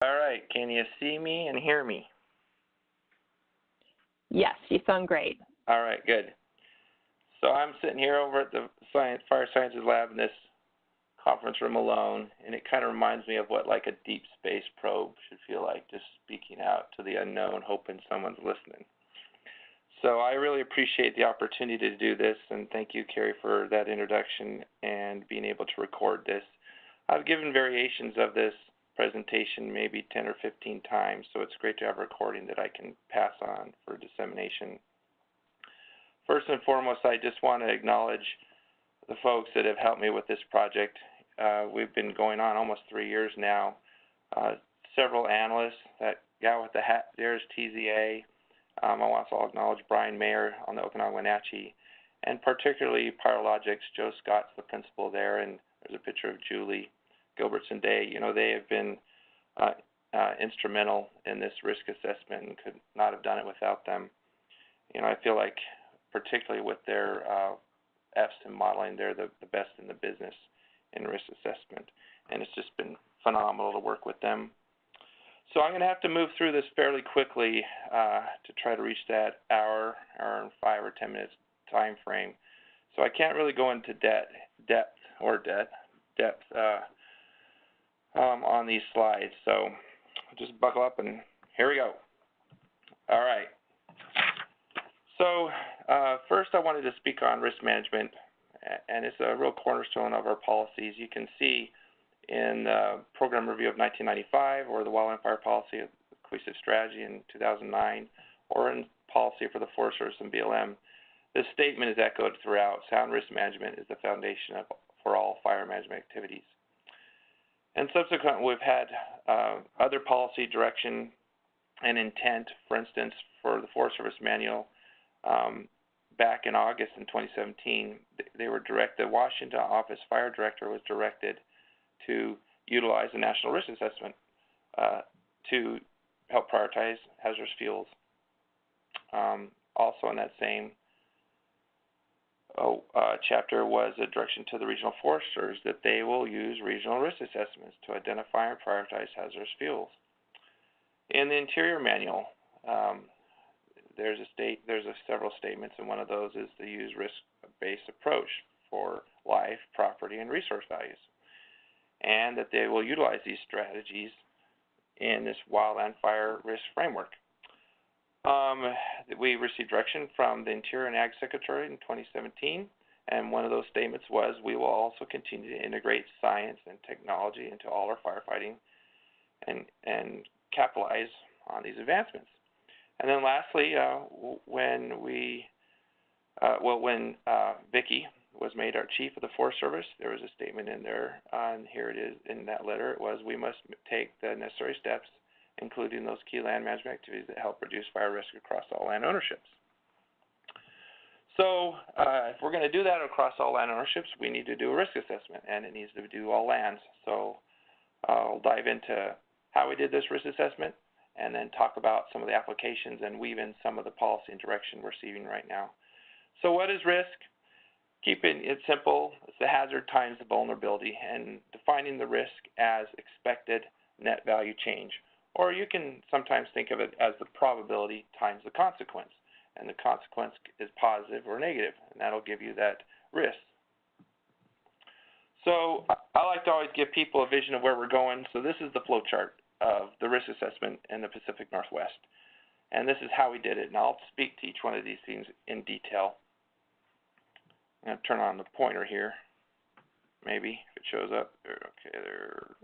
All right, can you see me and hear me? Yes, you sound great. All right, good. So I'm sitting here over at the Fire Sciences Lab in this conference room alone, and it kind of reminds me of what like a deep space probe should feel like, just speaking out to the unknown, hoping someone's listening. So I really appreciate the opportunity to do this, and thank you, Carrie, for that introduction and being able to record this. I've given variations of this presentation maybe 10 or 15 times, so it's great to have a recording that I can pass on for dissemination. First and foremost, I just want to acknowledge the folks that have helped me with this project. We've been going on almost 3 years now. Several analysts, that guy with the hat there is TZA. I want to acknowledge Brian Mayer on the Okanagan Wenatchee, and particularly Pyrologics. Joe Scott's the principal there, and there's a picture of Julie Gilbertson Day. You know, they have been instrumental in this risk assessment and could not have done it without them. You know, I feel like particularly with their FSIM modeling, they're the best in the business in risk assessment, and it's just been phenomenal to work with them. So I'm going to have to move through this fairly quickly to try to reach that hour and 5 or 10 minutes time frame. So I can't really go into depth on these slides. So just buckle up and here we go. All right. So first I wanted to speak on risk management, and it's a real cornerstone of our policies. You can see in the Program Review of 1995, or the Wildland Fire Policy of Cohesive Strategy in 2009, or in Policy for the Forest Service and BLM, this statement is echoed throughout. Sound risk management is the foundation for all fire management activities. And subsequently, we've had other policy direction and intent. For instance, for the Forest Service Manual, back in August in 2017, they were directed, the Washington Office Fire Director was directed to utilize the National Risk Assessment to help prioritize hazardous fuels. Also in that same chapter was a direction to the regional foresters that they will use regional risk assessments to identify and prioritize hazardous fuels. In the Interior Manual, there's several statements, and one of those is to use risk-based approach for life, property, and resource values, and that they will utilize these strategies in this wildland fire risk framework. We received direction from the Interior and Ag Secretary in 2017, and one of those statements was we will also continue to integrate science and technology into all our firefighting and capitalize on these advancements. And then lastly, when Vicki was made our chief of the Forest Service, there was a statement in there, and here it is in that letter. It was, we must take the necessary steps, including those key land management activities that help reduce fire risk across all land ownerships. So if we're going to do that across all land ownerships, we need to do a risk assessment, and it needs to do all lands. So I'll dive into how we did this risk assessment, and then talk about some of the applications and weave in some of the policy and direction we're seeing right now. So what is risk? Keeping it simple, it's the hazard times the vulnerability, and defining the risk as expected net value change. Or you can sometimes think of it as the probability times the consequence, and the consequence is positive or negative, and that'll give you that risk. So I like to always give people a vision of where we're going. So this is the flow chart of the risk assessment in the Pacific Northwest, and this is how we did it, and I'll speak to each one of these things in detail. I'm going to turn on the pointer here, maybe, if it shows up. Okay, there.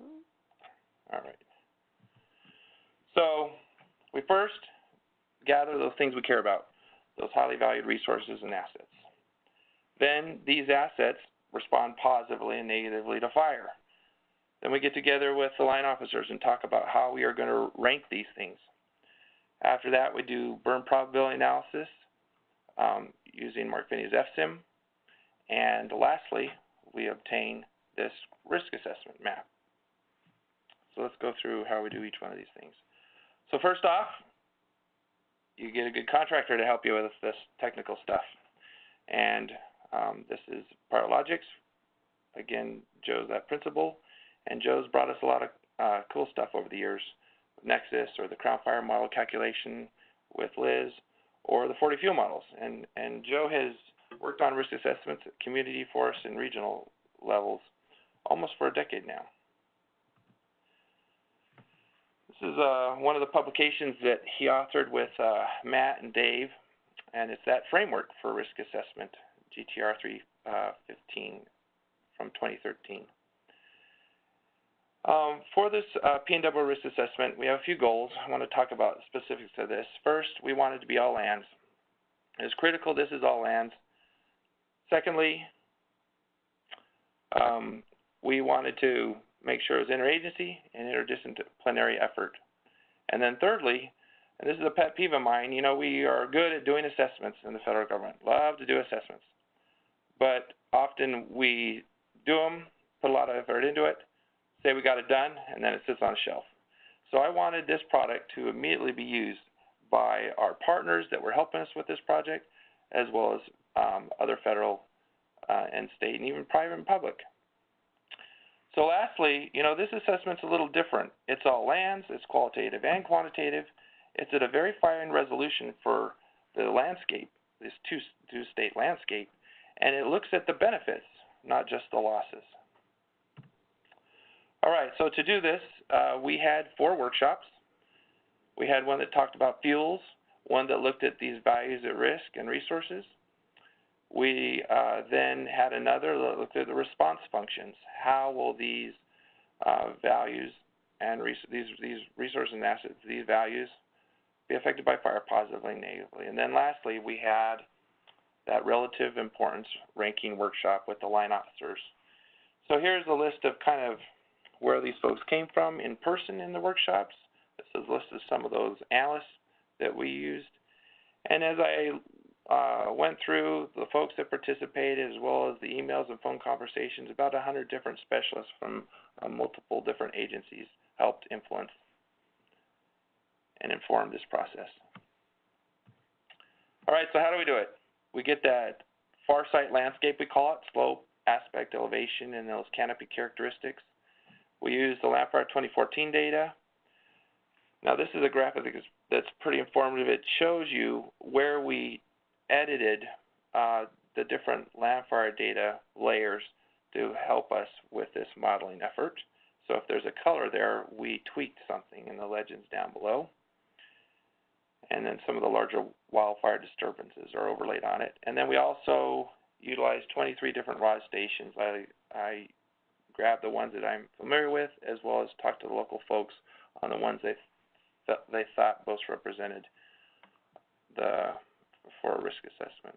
All right. So we first gather those things we care about, those highly valued resources and assets. Then these assets respond positively and negatively to fire. Then we get together with the line officers and talk about how we are going to rank these things. After that, we do burn probability analysis using Mark Finney's FSIM. And lastly, we obtain this risk assessment map. So let's go through how we do each one of these things. So first off, you get a good contractor to help you with this technical stuff. And this is Pyrologics. Again, Joe's that principal. And Joe's brought us a lot of cool stuff over the years. Nexus or the Crown Fire model calculation with Liz or the 40 fuel models. And Joe has worked on risk assessments at community, forest, and regional levels almost for a decade now. This is one of the publications that he authored with Matt and Dave, and it's that framework for risk assessment, GTR 315 from 2013. For this PNW risk assessment, we have a few goals. I want to talk about specifics of this. First, we want it to be all lands. It's critical this is all lands. Secondly, we wanted to make sure it was interagency and interdisciplinary effort. And then thirdly, and this is a pet peeve of mine, you know, we are good at doing assessments in the federal government, love to do assessments. But often we do them, put a lot of effort into it, say we got it done, and then it sits on a shelf. So I wanted this product to immediately be used by our partners that were helping us with this project, as well as other federal and state and even private and public. So lastly, you know, this assessment's a little different. It's all lands, it's qualitative and quantitative. It's at a very fine resolution for the landscape, this two-state landscape, and it looks at the benefits, not just the losses. All right, so to do this, we had 4 workshops. We had one that talked about fuels, one that looked at these values at risk and resources. We then had another that looked at the response functions. How will these values and these resources and assets, these values, be affected by fire positively and negatively? And then lastly, we had that relative importance ranking workshop with the line officers. So here's a list of kind of where these folks came from in person in the workshops. This is a list of some of those analysts that we used. And as I went through the folks that participated, as well as the emails and phone conversations, about 100 different specialists from multiple different agencies helped influence and inform this process. All right, so how do we do it? We get that far sight landscape, we call it, slope, aspect, elevation, and those canopy characteristics. We use the Landfire 2014 data. Now this is a graphic that's pretty informative. It shows you where we edited the different Landfire data layers to help us with this modeling effort. So if there's a color there, we tweaked something in the legends down below. And then some of the larger wildfire disturbances are overlaid on it. And then we also utilized 23 different ROD stations. I grabbed the ones that I'm familiar with, as well as talked to the local folks on the ones they thought most represented for a risk assessment.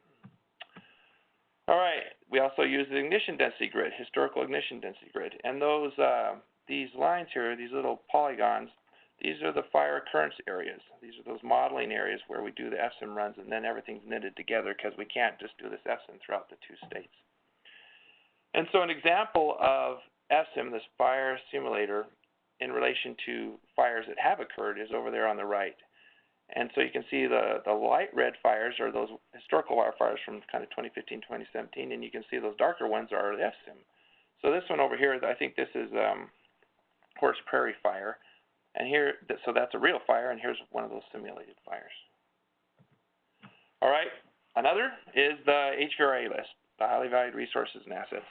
All right, we also use the ignition density grid, historical ignition density grid, and those these lines here, these little polygons, these are the fire occurrence areas. These are those modeling areas where we do the FSIM runs, and then everything's knitted together because we can't just do this FSIM throughout the 2 states. And so an example of FSIM, this fire simulator, in relation to fires that have occurred is over there on the right. And so you can see the light red fires are those historical wildfires from kind of 2015, 2017, and you can see those darker ones are the FSIM. So this one over here, I think this is Horse Prairie Fire. And here, so that's a real fire, and here's one of those simulated fires. All right, another is the HVRA list, the highly valued resources and assets.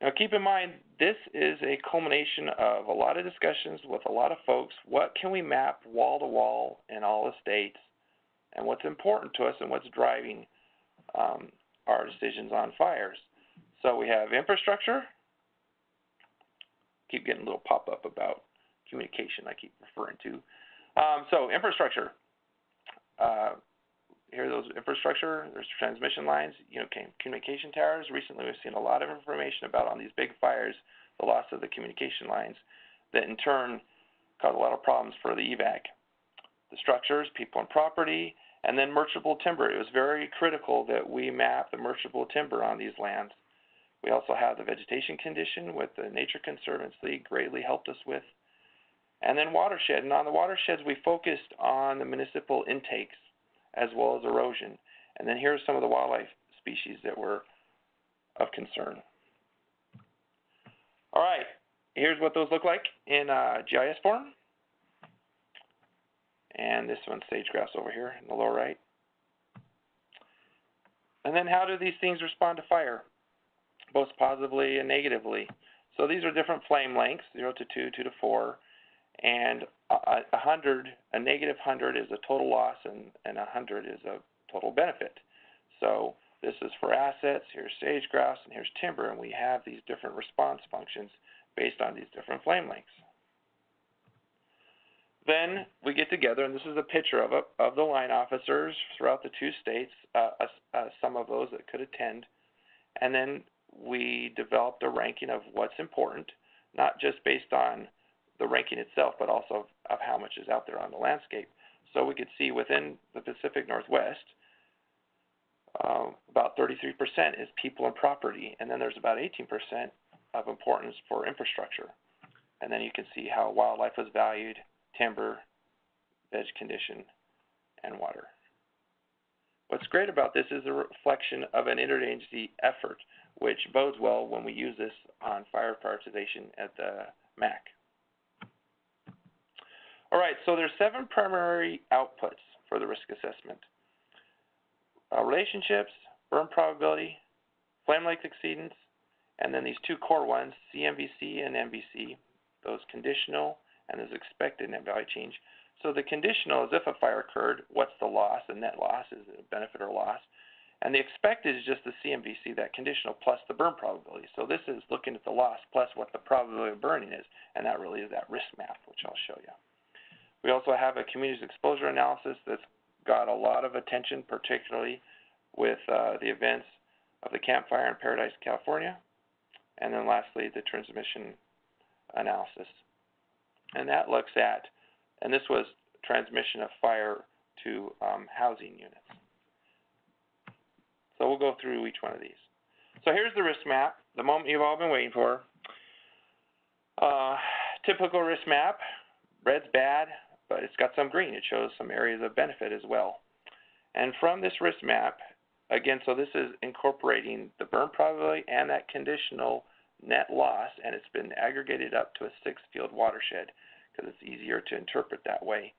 Now keep in mind, this is a culmination of a lot of discussions with a lot of folks. What can we map wall to wall in all the states, and what's important to us and what's driving our decisions on fires? So we have infrastructure. Keep getting a little pop-up about communication I keep referring to. So infrastructure. Here are those infrastructure. There's transmission lines, communication towers. Recently we've seen a lot of information about on these big fires, the loss of the communication lines that in turn cause a lot of problems for the evac. The structures, people and property, and then merchantable timber. It was very critical that we map the merchantable timber on these lands. We also have the vegetation condition with the Nature Conservancy greatly helped us with. And then watershed. And on the watersheds, we focused on the municipal intakes as well as erosion. And then here's some of the wildlife species that were of concern. All right, here's what those look like in GIS form. and this one's sage-grouse over here in the lower right. And then how do these things respond to fire, both positively and negatively? So these are different flame lengths, 0 to 2, 2 to 4, and a negative 100 is a total loss, and 100 is a total benefit. So this is for assets, here's sage-grouse, and here's timber, and we have these different response functions based on these different flame lengths. Then we get together, and this is a picture of the line officers throughout the 2 states, some of those that could attend, and then we developed a ranking of what's important, not just based on the ranking itself, but also of how much is out there on the landscape. So we could see within the Pacific Northwest, about 33% is people and property, and then there's about 18% of importance for infrastructure. And then you can see how wildlife was valued, timber, veg condition, and water. What's great about this is a reflection of an interagency effort, which bodes well when we use this on fire prioritization at the MAC. All right, so there's 7 primary outputs for the risk assessment. Relationships, burn probability, flame length exceedance, and then these 2 core ones, CMVC and MVC, those conditional and those expected net value change. So the conditional is if a fire occurred, what's the loss, the net loss, is it a benefit or loss? And the expected is just the CMVC, that conditional, plus the burn probability. So this is looking at the loss plus what the probability of burning is, and that really is that risk map, which I'll show you. We also have a community's exposure analysis that's got a lot of attention, particularly with the events of the Camp Fire in Paradise, California. And then lastly, the transmission analysis. And that looks at, and this was transmission of fire to housing units. So we'll go through each one of these. So here's the risk map, the moment you've all been waiting for. Typical risk map, red's bad, but it's got some green. It shows some areas of benefit as well. And from this risk map, again, so this is incorporating the burn probability and that conditional net loss, and it's been aggregated up to a 6-field watershed because it's easier to interpret that way.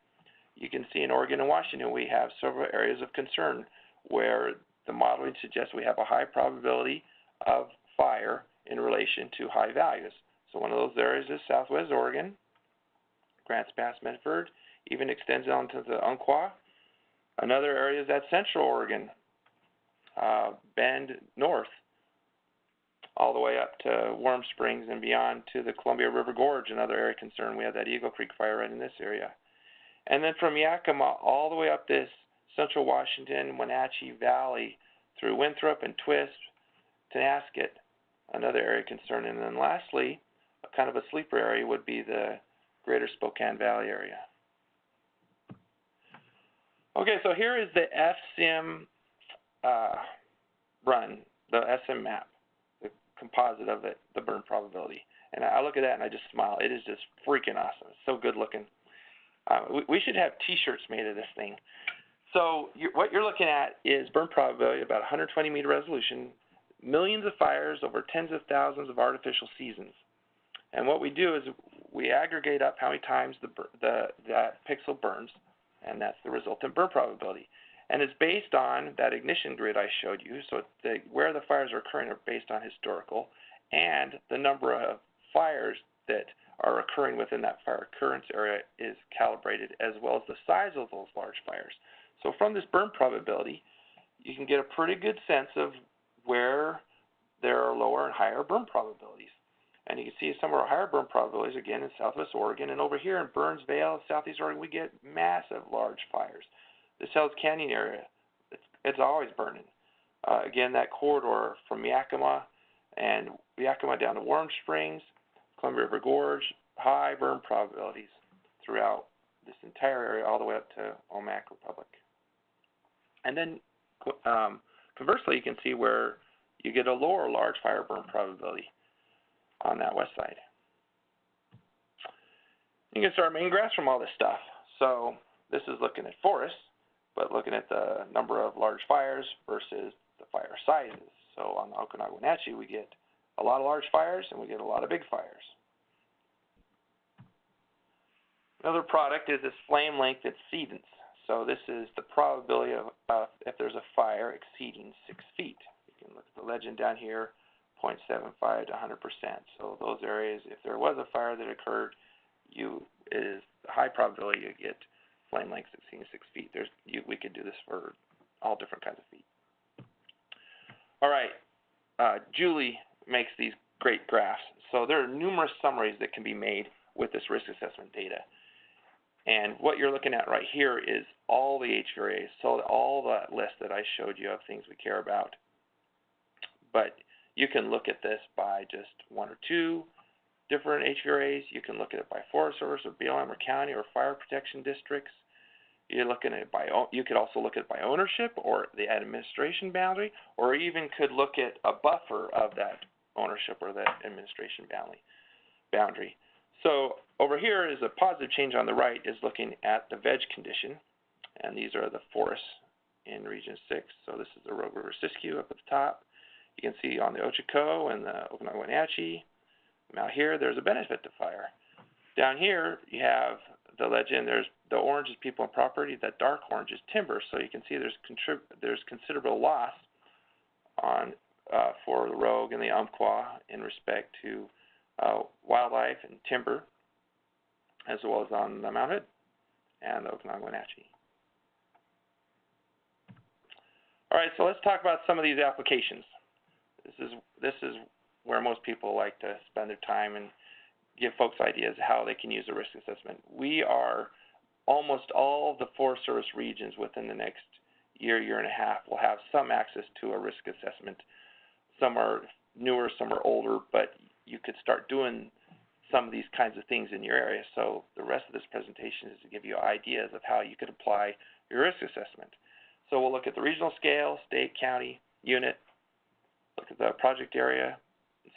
You can see in Oregon and Washington we have several areas of concern where the modeling suggests we have a high probability of fire in relation to high values. So one of those areas is Southwest Oregon, Grants Pass, Medford, even extends on to the Umpqua. Another area is at Central Oregon, Bend North, all the way up to Warm Springs and beyond to the Columbia River Gorge, another area of concern. We have that Eagle Creek fire right in this area. And then from Yakima all the way up this Central Washington, Wenatchee Valley through Winthrop and Twist, Tenasket, another area of concern. And then lastly, kind of a sleeper area would be the Greater Spokane Valley area. Okay, so here is the FSIM run, the SM map, the composite of it, the burn probability. And I look at that and I just smile. It is just freaking awesome. It's so good looking. We should have T-shirts made of this thing. So what you're looking at is burn probability, about 120 meter resolution, millions of fires over tens of thousands of artificial seasons. And what we do is we aggregate up how many times that pixel burns, and that's the resultant burn probability. And it's based on that ignition grid I showed you. So where the fires are occurring are based on historical, and the number of fires that are occurring within that fire occurrence area is calibrated, as well as the size of those large fires. So from this burn probability, you can get a pretty good sense of where there are lower and higher burn probabilities. And you can see some of our higher burn probabilities, again, in Southwest Oregon. And over here in Burnsvale, Southeast Oregon, we get massive large fires. This Hells Canyon area, it's always burning. Again, that corridor from Yakima and Yakima down to Warm Springs, Columbia River Gorge, high burn probabilities throughout this entire area all the way up to Omak Republic. And then conversely, you can see where you get a lower large fire burn probability on that west side. You can start making graphs from all this stuff. So this is looking at forests, but looking at the number of large fires versus the fire sizes. So on the Okanagan-Wenatchee, we get a lot of large fires and we get a lot of big fires. Another product is this flame length exceedance. So this is the probability of if there's a fire exceeding 6 feet. You can look at the legend down here, 0.75 to 100%. So those areas, if there was a fire that occurred, it is a high probability you get flame lengths exceeding 6 feet. We could do this for all different kinds of feet. All right, Julie makes these great graphs. So there are numerous summaries that can be made with this risk assessment data. And what you're looking at right here is all the HVRAs, so all that list that I showed you of things we care about. But you can look at this by just one or two different HVRAs. You can look at it by Forest Service or BLM or county or fire protection districts. You're looking at it you could also look at it by ownership or the administration boundary, or even could look at a buffer of that ownership or that administration boundary. So over here is a positive change on the right is looking at the veg condition, and these are the forests in Region 6. So this is the Rogue River Siskiyou up at the top. You can see on the Ochoco and the Okanagan Wenatchee. Now here, there's a benefit to fire. Down here, you have the legend. There's the orange is people and property. That dark orange is timber. So you can see there's considerable loss on for the Rogue and the Umpqua in respect to wildlife and timber, as well as on the Mount Hood and the Okanagan Wenatchee. All right, so let's talk about some of these applications. This is where most people like to spend their time and give folks ideas how they can use a risk assessment. We are almost all of the Forest Service regions within the next year and a half will have some access to a risk assessment. Some are newer, some are older, but you could start doing some of these kinds of things in your area. So the rest of this presentation is to give you ideas of how you could apply your risk assessment. So we'll look at the regional scale, state, county, unit, look at the project area,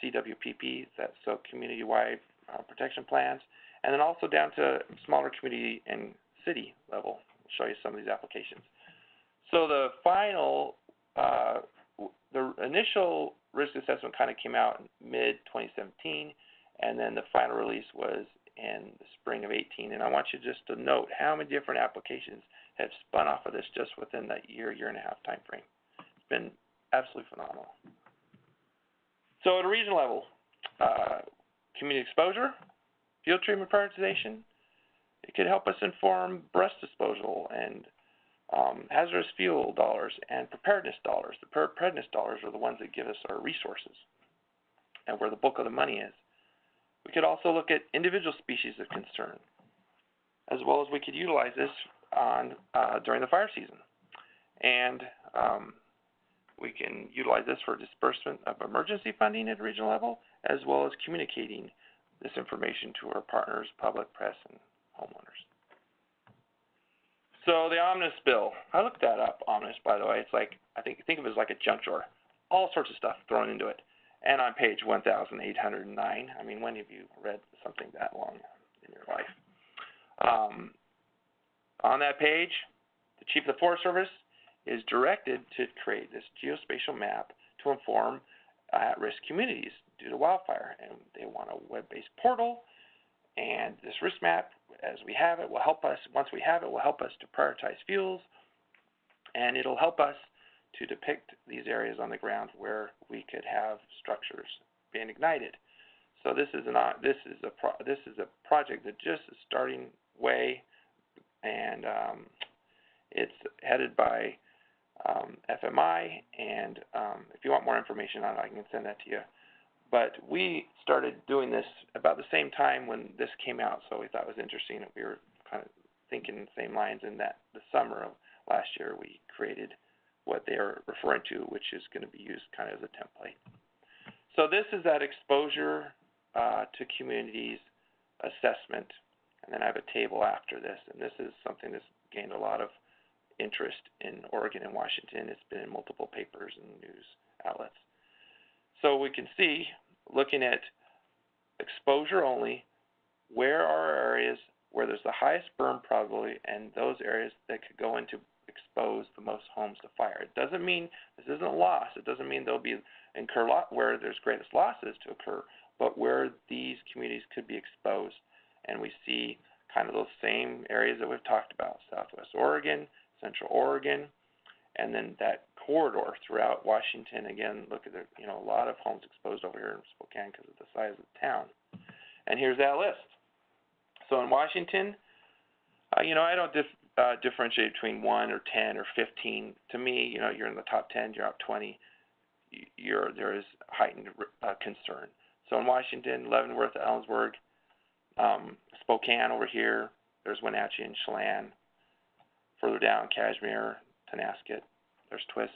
CWPP, that's so community-wide protection plans, and then also down to smaller community and city level. I'll show you some of these applications. So the final, the initial risk assessment kind of came out in mid-2017, and then the final release was in the spring of 18. And I want you just to note how many different applications have spun off of this just within that year and a half time frame. It's been absolutely phenomenal. So at a regional level, community exposure, field treatment prioritization, it could help us inform brush disposal and hazardous fuel dollars and preparedness dollars. The preparedness dollars are the ones that give us our resources and where the bulk of the money is. We could also look at individual species of concern, as well as we could utilize this during the fire season. And we can utilize this for disbursement of emergency funding at regional level, as well as communicating this information to our partners, public, press, and homeowners. So the Omnibus bill, I looked that up, Omnibus, by the way. It's like, think of it as like a junk drawer. All sorts of stuff thrown into it. And on page 1,809, I mean, when have you read something that long in your life? On that page, the Chief of the Forest Service is directed to create this geospatial map to inform at-risk communities due to wildfire. And they want a web-based portal. And this risk map, as we have it, will help us, once we have it, will help us to prioritize fuels. And it'll help us to depict these areas on the ground where we could have structures being ignited. So this is a project that just is starting way, and it's headed by FMI. And if you want more information on it, I can send that to you. But we started doing this about the same time when this came out, so we thought it was interesting that we were kind of thinking the same lines. In that the summer of last year, we created what they are referring to, which is going to be used kind of as a template. So this is that exposure to communities assessment, and then I have a table after this, and this is something that's gained a lot of interest in Oregon and Washington. It's been in multiple papers and news outlets. So we can see, looking at exposure only, where are areas where there's the highest burn probability and those areas that could go into expose the most homes to fire. It doesn't mean this isn't a loss. It doesn't mean there'll be where there's greatest losses to occur, but where these communities could be exposed. And we see kind of those same areas that we've talked about, Southwest Oregon, Central Oregon, and then that corridor throughout Washington. Again, look at a lot of homes exposed over here in Spokane because of the size of the town. And here's that list. So in Washington, I don't differentiate between 1 or 10 or 15. To me, you're in the top 10, you're up 20. There is heightened concern. So in Washington, Leavenworth, Ellensburg, Spokane over here, there's Wenatchee and Chelan. Further down, Cashmere, Tonasket, there's Twisp.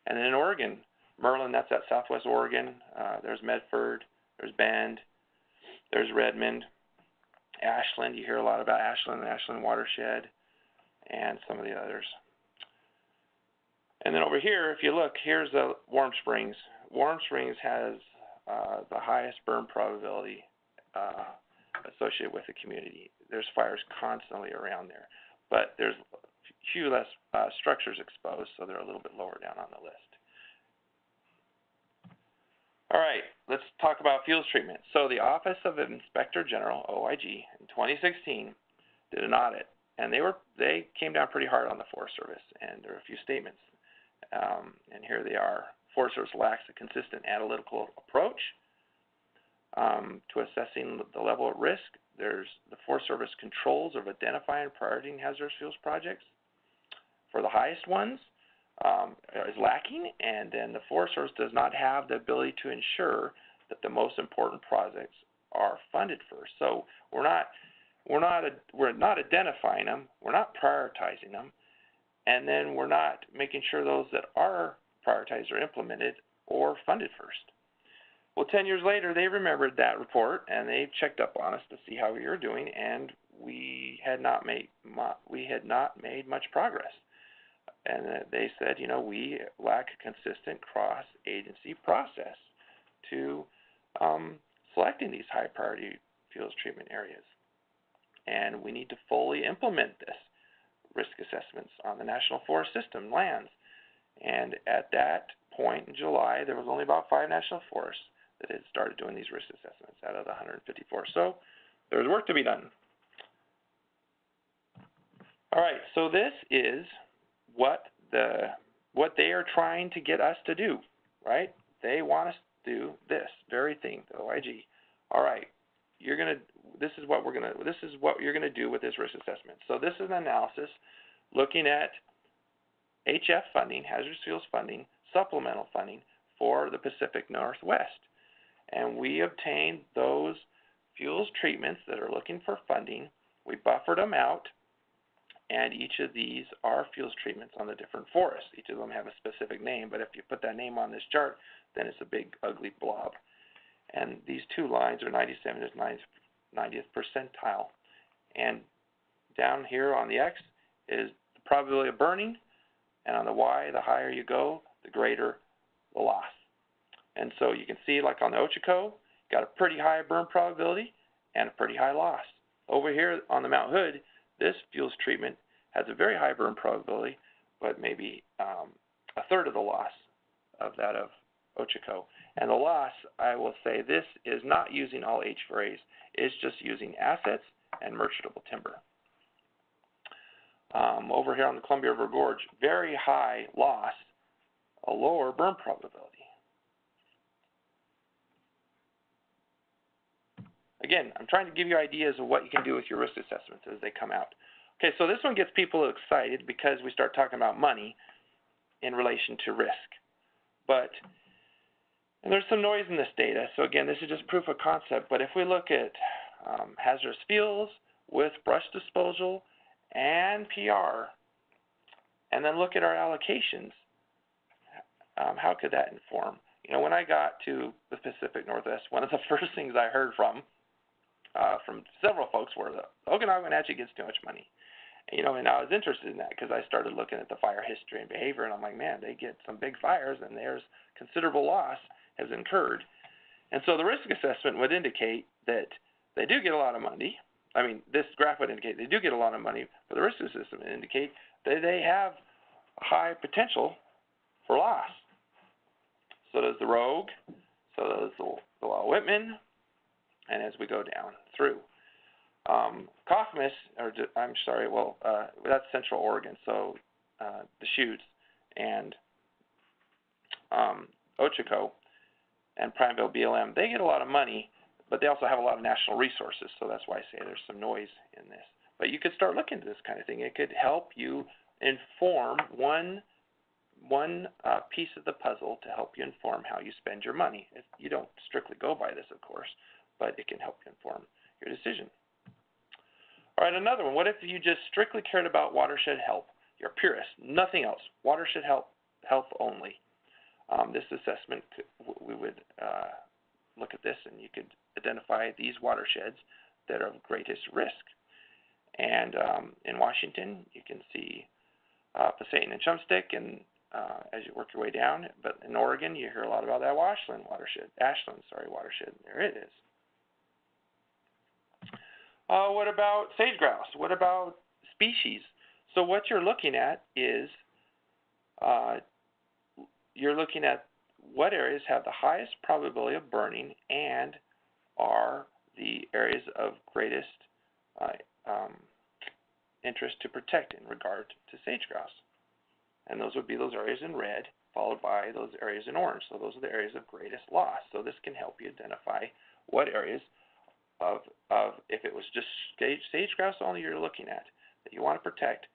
And then in Oregon, Merlin, that's at Southwest Oregon. There's Medford, there's Bend, there's Redmond. Ashland, you hear a lot about Ashland, the Ashland watershed, and some of the others. And then over here, if you look, here's Warm Springs. Warm Springs has the highest burn probability associated with the community. There's fires constantly around there, but there's few less structures exposed, so they're a little bit lower down on the list. All right, let's talk about fuels treatment. So the Office of Inspector General, OIG, in 2016 did an audit, and they came down pretty hard on the Forest Service, and there are a few statements. And here they are. Forest Service lacks a consistent analytical approach to assessing the level of risk. There's the Forest Service controls of identifying and prioritizing hazardous fuels projects for the highest ones is lacking, and then the Forest Service does not have the ability to ensure that the most important projects are funded first. So we're not identifying them, we're not prioritizing them, and then we're not making sure those that are prioritized are implemented or funded first. Well, 10 years later, they remembered that report, and they checked up on us to see how we were doing, and we had not made much progress. And they said, we lack a consistent cross-agency process to selecting these high-priority fuels treatment areas. And we need to fully implement this risk assessments on the National Forest System lands. And at that point in July, there was only about 5 national forests that had started doing these risk assessments out of the 154. So there's work to be done. All right, so this is what they are trying to get us to do, right? They want us to do this very thing, the OIG. All right, this is what you're gonna do with this risk assessment. So this is an analysis looking at HF funding, hazardous fuels funding, supplemental funding for the Pacific Northwest. And we obtained those fuels treatments that are looking for funding. We buffered them out, and each of these are fuels treatments on the different forests. Each of them have a specific name, but if you put that name on this chart, then it's a big, ugly blob. And these two lines are 97th to 90th percentile. And down here on the X is the probability of burning, and on the Y, the higher you go, the greater the loss. And so you can see, like on the Ochoco, got a pretty high burn probability and a pretty high loss. Over here on the Mount Hood, this fuels treatment has a very high burn probability, but maybe a third of the loss of that of Ochoco. And the loss, I will say, this is not using all H4As. It's just using assets and merchantable timber. Over here on the Columbia River Gorge, very high loss, a lower burn probability. Again, I'm trying to give you ideas of what you can do with your risk assessments as they come out. Okay, so this one gets people excited because we start talking about money in relation to risk. And there's some noise in this data. So again, this is just proof of concept. But if we look at hazardous fuels with brush disposal and PR, and then look at our allocations, how could that inform? When I got to the Pacific Northwest, one of the first things I heard from several folks were the Okanagan actually gets too much money. And I was interested in that because I started looking at the fire history and behavior, and I'm like, man, they get some big fires, and there's considerable loss has incurred. And so the risk assessment would indicate that they do get a lot of money. I mean, this graph would indicate they do get a lot of money, but the risk assessment would indicate that they have high potential for loss. So does the Rogue, so does the Whitman, and as we go down through. Kaufmas, I'm sorry, well, that's Central Oregon, so the Chutes and Ochoco and Prineville BLM, they get a lot of money, but they also have a lot of national resources, so that's why I say there's some noise in this. But you could start looking at this kind of thing. It could help you inform one piece of the puzzle to help you inform how you spend your money. You don't strictly go by this, of course, but it can help you inform your decision. All right, another one. What if you just strictly cared about watershed health? You're a purist, nothing else. Watershed health only. This assessment, we would look at this, and you could identify these watersheds that are of greatest risk. And in Washington, you can see Passaic and Chumstick, and as you work your way down. But in Oregon, you hear a lot about that Ashland watershed. There it is. What about sage grouse? What about species? So what you're looking at is you're looking at what areas have the highest probability of burning and are the areas of greatest interest to protect in regard to sage grouse. And those would be those areas in red, followed by those areas in orange. So those are the areas of greatest loss. So this can help you identify what areas of if it was just sage grouse only you're looking at that you want to protect,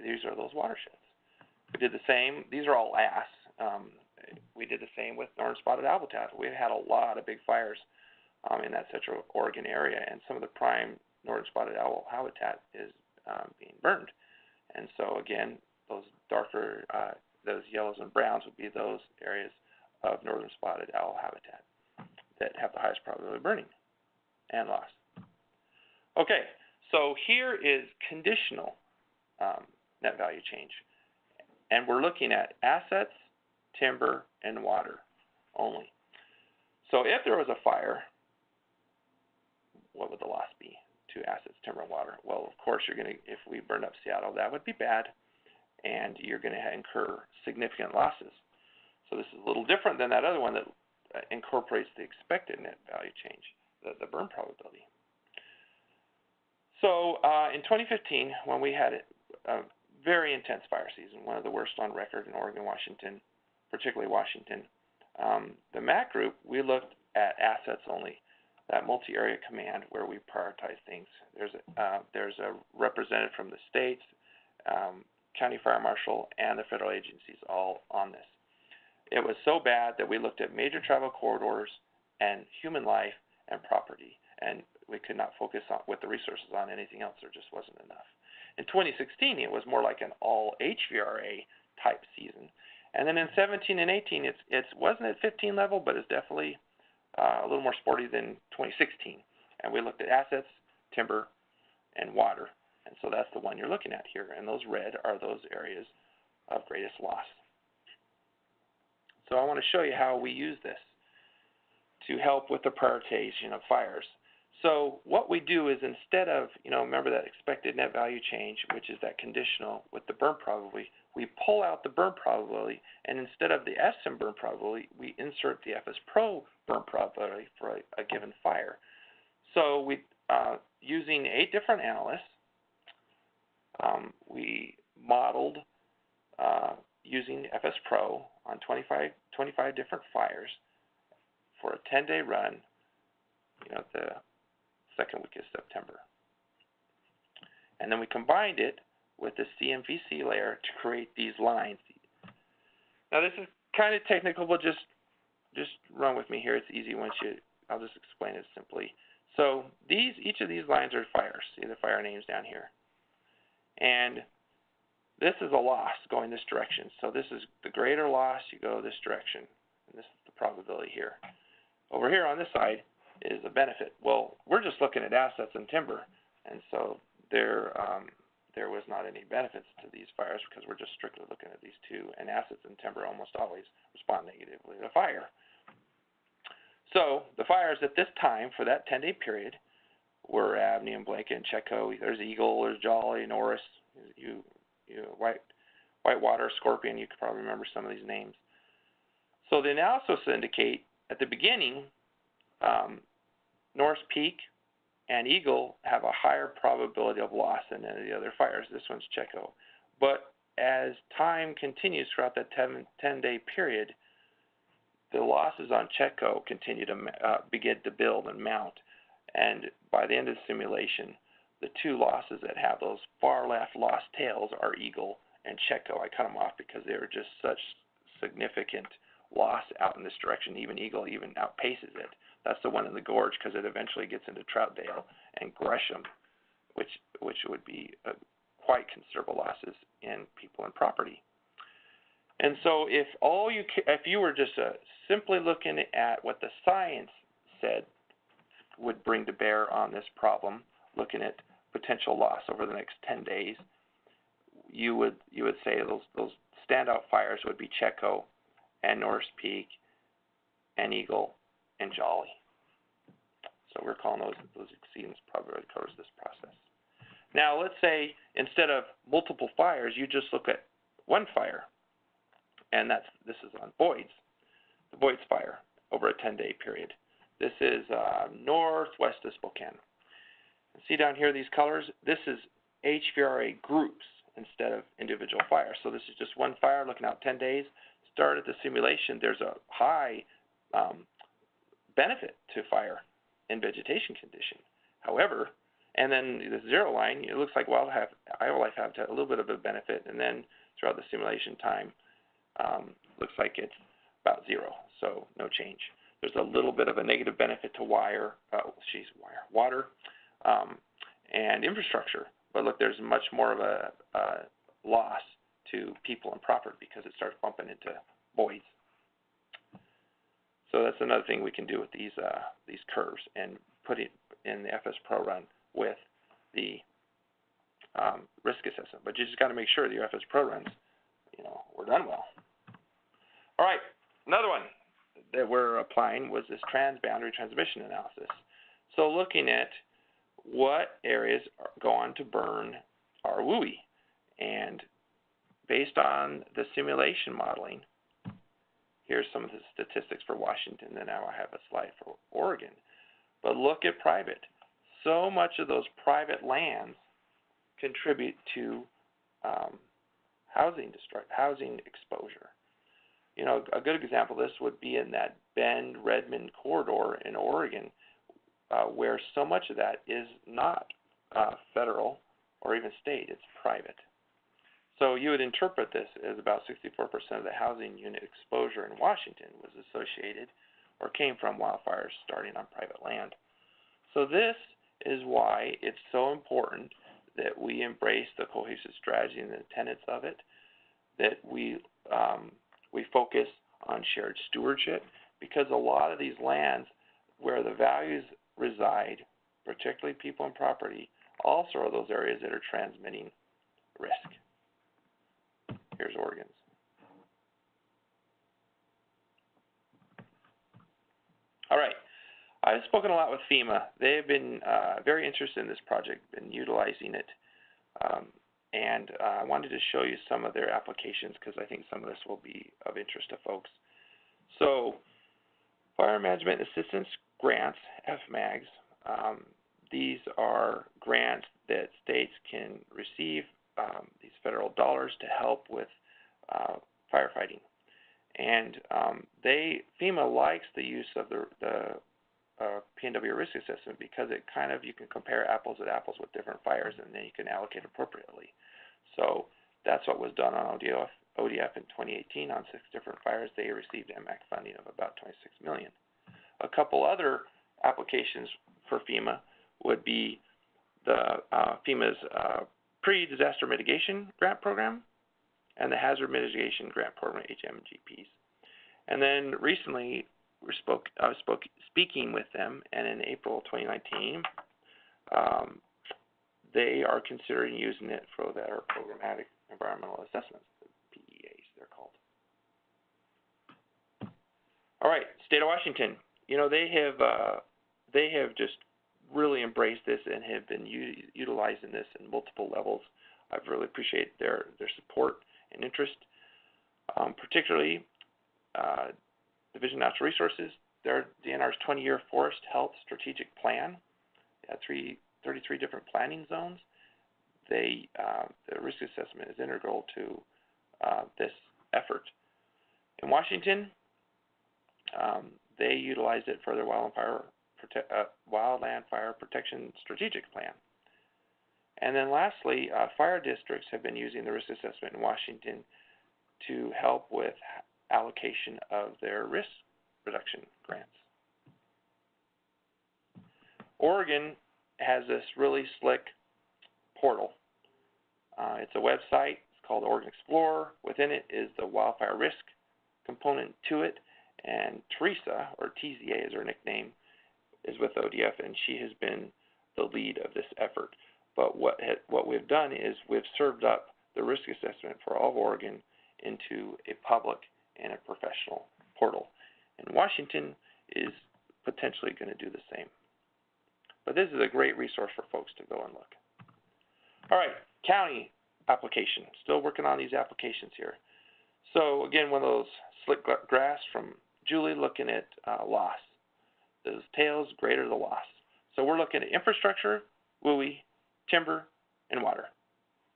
these are those watersheds. We did the same. These are all ass. We did the same with northern spotted owl habitat. We've had a lot of big fires in that Central Oregon area, and some of the prime northern spotted owl habitat is being burned. And so again, those darker, those yellows and browns would be those areas of northern spotted owl habitat that have the highest probability of burning and loss. Okay, so here is conditional net value change. And we're looking at assets, timber, and water only. So if there was a fire, what would the loss be to assets, timber, and water? Well, of course, you're going to, if we burned up Seattle, that would be bad, and you're going to incur significant losses. So this is a little different than that other one that incorporates the expected net value change, the burn probability. So in 2015, when we had a very intense fire season, one of the worst on record in Oregon, Washington, particularly Washington, the MAC group, we looked at assets only, that multi-area command where we prioritize things. There's a representative from the states, county fire marshal, and the federal agencies all on this. It was so bad that we looked at major travel corridors and human life and property, and we could not focus on with the resources on anything else. There just wasn't enough. In 2016, it was more like an all HVRA type season. And then in 17 and 18, it wasn't at 15 level, but it's definitely a little more sporty than 2016. And we looked at assets, timber, and water. And so that's the one you're looking at here. And those red are those areas of greatest loss. So I want to show you how we use this to help with the prioritization of fires. So what we do is instead of, remember that expected net value change, which is that conditional with the burn probability, we pull out the burn probability, and instead of the SM burn probability, we insert the FS Pro burn probability for a given fire. So we, using 8 different analysts, we modeled using FS Pro on 25 different fires for a 10-day run, the second week of September. And then we combined it with the CMVC layer to create these lines. Now this is kind of technical, but just run with me here. It's easy I'll just explain it simply. So each of these lines are fires. See the fire names down here. And this is a loss going this direction. So this is the greater loss, you go this direction. And this is the probability here. Over here on this side is a benefit. Well, we're just looking at assets and timber, and so there was not any benefits to these fires because we're just strictly looking at these two, and assets and timber almost always respond negatively to fire. So the fires at this time for that 10-day period were Abney and Blanket and Checo. There's Eagle, there's Jolly, Norris, Whitewater, Scorpion. You could probably remember some of these names. So the analysis indicate at the beginning, Norris Peak and Eagle have a higher probability of loss than any of the other fires. This one's Checo. But as time continues throughout that 10-day period, the losses on Checo continue to begin to build and mount. And by the end of the simulation, the two losses that have those far left lost tails are Eagle and Checo. I cut them off because they were just such significant loss out in this direction. Even Eagle even outpaces it. That's the one in the gorge because it eventually gets into Troutdale and Gresham, which would be quite considerable losses in people and property. And so if you were just simply looking at what the science said would bring to bear on this problem, looking at potential loss over the next 10 days, you would say those standout fires would be Checo and Norris Peak and Eagle and Jolly. So we're calling those exceedance probability covers this process. Now let's say instead of multiple fires, you just look at one fire, and this is on Boyd's, the Boyd's fire over a 10-day period. This is northwest of Spokane. See down here these colors? This is HVRA groups instead of individual fires. So this is just one fire looking out 10 days. Start at the simulation. There's a high benefit to fire in vegetation condition. However, and then the zero line, it looks like wildlife habitat a little bit of a benefit, and then throughout the simulation time, looks like it's about zero, so no change. There's a little bit of a negative benefit to water, and infrastructure, but look, there's much more of a loss to people and property because it starts bumping into Boyd's. So that's another thing we can do with these curves and put it in the FS Pro run with the risk assessment. But you just got to make sure that your FS Pro runs, were done well. All right, another one that we're applying was this transboundary transmission analysis. So looking at what areas go on to burn our WUI, and based on the simulation modeling, here's some of the statistics for Washington, and now I have a slide for Oregon. But look at private. So much of those private lands contribute to housing exposure. A good example of this would be in that Bend-Redmond corridor in Oregon, where so much of that is not federal or even state, it's private. So you would interpret this as about 64% of the housing unit exposure in Washington was associated or came from wildfires starting on private land. So this is why it's so important that we embrace the cohesive strategy and the tenets of it, that we focus on shared stewardship, because a lot of these lands where the values reside, particularly people and property, also are those areas that are transmitting risk. Here's Oregon's. All right. I've spoken a lot with FEMA. They've been very interested in this project, been utilizing it. And I wanted to show you some of their applications because I think some of this will be of interest to folks. So, Fire Management Assistance Grants, FMAGs, these are grants that states can receive, these federal dollars to help with firefighting. And FEMA likes the use of the PNW risk assessment because it you can compare apples with apples with different fires, and then you can allocate appropriately. So that's what was done on ODF in 2018 on 6 different fires. They received MAC funding of about $26 million. A couple other applications for FEMA would be the FEMA's Pre-Disaster Mitigation Grant Program and the Hazard Mitigation Grant Program, HMGPs. And then recently, I was speaking with them, and in April 2019, they are considering using it for their programmatic environmental assessments, the PEAs they're called. All right, State of Washington. They have just really embraced this and have been utilizing this in multiple levels. I've really appreciated their support and interest, particularly Division of Natural Resources. Their DNR's 20-year Forest Health Strategic Plan 33 different planning zones. The risk assessment is integral to this effort. In Washington, they utilized it for their wildland fire protection strategic plan. And then lastly, fire districts have been using the risk assessment in Washington to help with allocation of their risk reduction grants. Oregon has this really slick portal. It's a website. It's called Oregon Explorer. Within it is the wildfire risk component to it. And Teresa, or TZA is her nickname, is with ODF, and she has been the lead of this effort. But what we've done is we've served up the risk assessment for all of Oregon into a public and a professional portal. And Washington is potentially going to do the same. But this is a great resource for folks to go and look. All right, county application. Still working on these applications here. So again, one of those slick graphs from Julie looking at loss. Those tails greater the loss. So we're looking at infrastructure, WUI, timber, and water.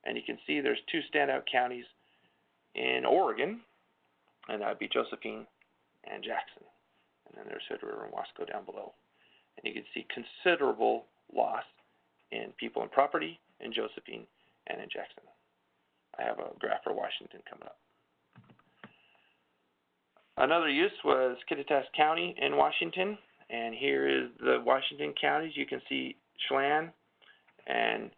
And you can see there's two standout counties in Oregon, and that would be Josephine and Jackson. And then there's Hood River and Wasco down below. And you can see considerable loss in people and property in Josephine and in Jackson. I have a graph for Washington coming up. Another use was Kittitas County in Washington. And here is the Washington counties. You can see Chelan and